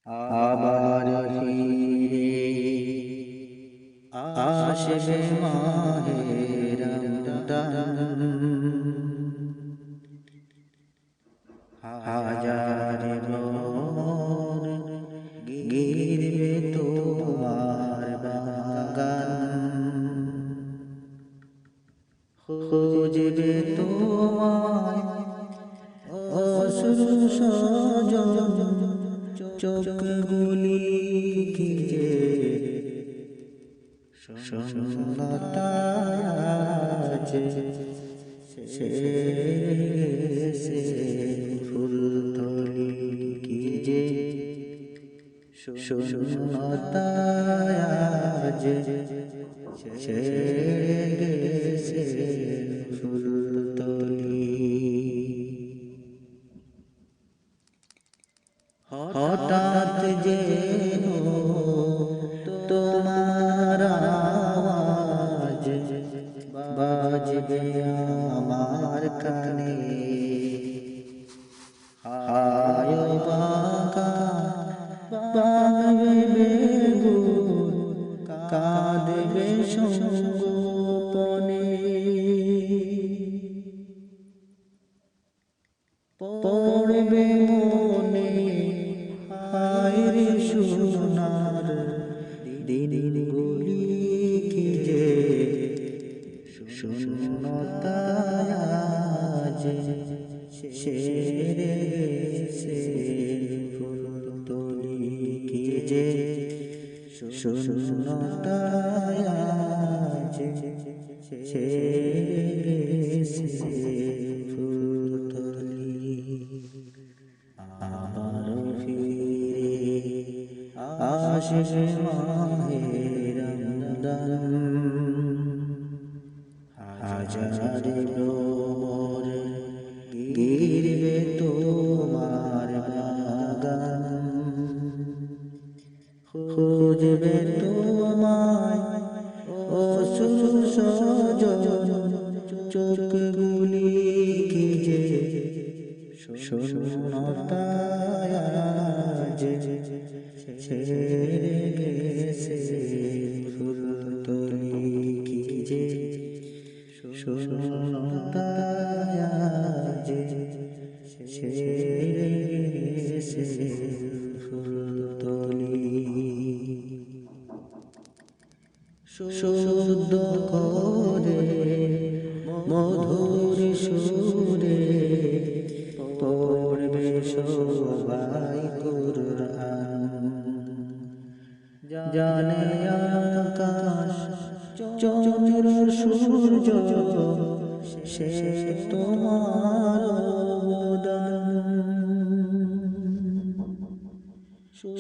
আবার ফিরে আসবে মাহে রমজান, হাজার ভ্রমর গিরবে তোমার বাগান, খুঁজবে তোমায় অশ্রু সজল চোখগুলি ভিজে, শূন্যতায় আজ সে ফুলতলি কি যে, শূন্যতায় আজ ছেড়ে গেছে ফুলতলি। হঠাৎ যেন তোমার আওয়াজ বাজবে আমার কানে, হায় বাঁকা বাজবে গুণ কাঁদবে সঙ্গোপনে, পড়বে মনে হায় রে সোনার দিনগুলি কি যে, শূন্যতায় আজ ছেড়ে গেছে ফুলতলি কি যে, শূন্যতায় আজ ছেড়ে গেছে ফুলতলি। আবারও ফিরে আসবে মাহে রমজান, হাজার ভ্রমর গিরবে তোমার বাগান, খুঁজবে তোমায় অশ্রু সজল চোখগুলি কি যে, শূন্যতায় আজ ছেড়ে গেছে ফুলতলি কি যে, শূন্যতায় আজ ছেড়ে গেছে ফুলতলি। শুদ্ধ করে মধুর সুরে পড়বে সবাই কুরআন, জানে আকাশ চন্দ্র সূর্য সে তোমার অবদান,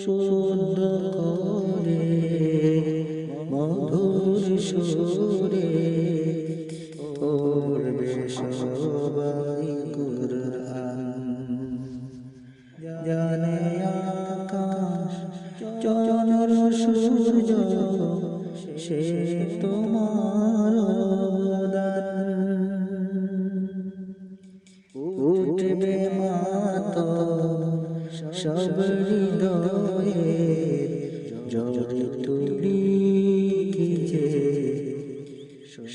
শুদ্ধ করে মধুর সুরে পড়বে সবাই কুরআন, জানে আকাশ চন্দ্র সূর্য সে তোমার অবদান, উঠবে মাতম সব হৃদয়ের ঝড় তুলি কি যে,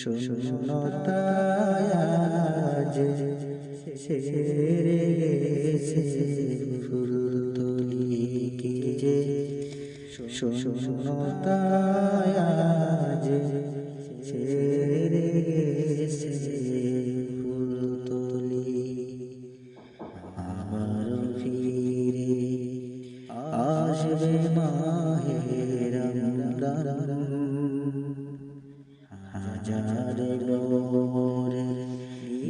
শূন্যতায় আজ ছেড়ে গেছে ফুলতলি কি যে, শূন্যতায় আজ ছেড়ে গেছে ফুলতলি। আবারও ফিরে আসবে মাহে রমজান, হাজার ভ্রমর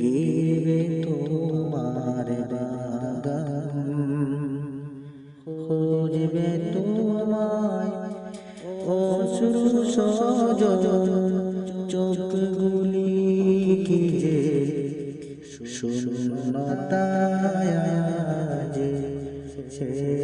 গিরবে তোমার বাগান, খুঁজবে তোমায় অশ্রু সজল চোখগুলি কি যে, শূন্যতায় আজ ছেড়ে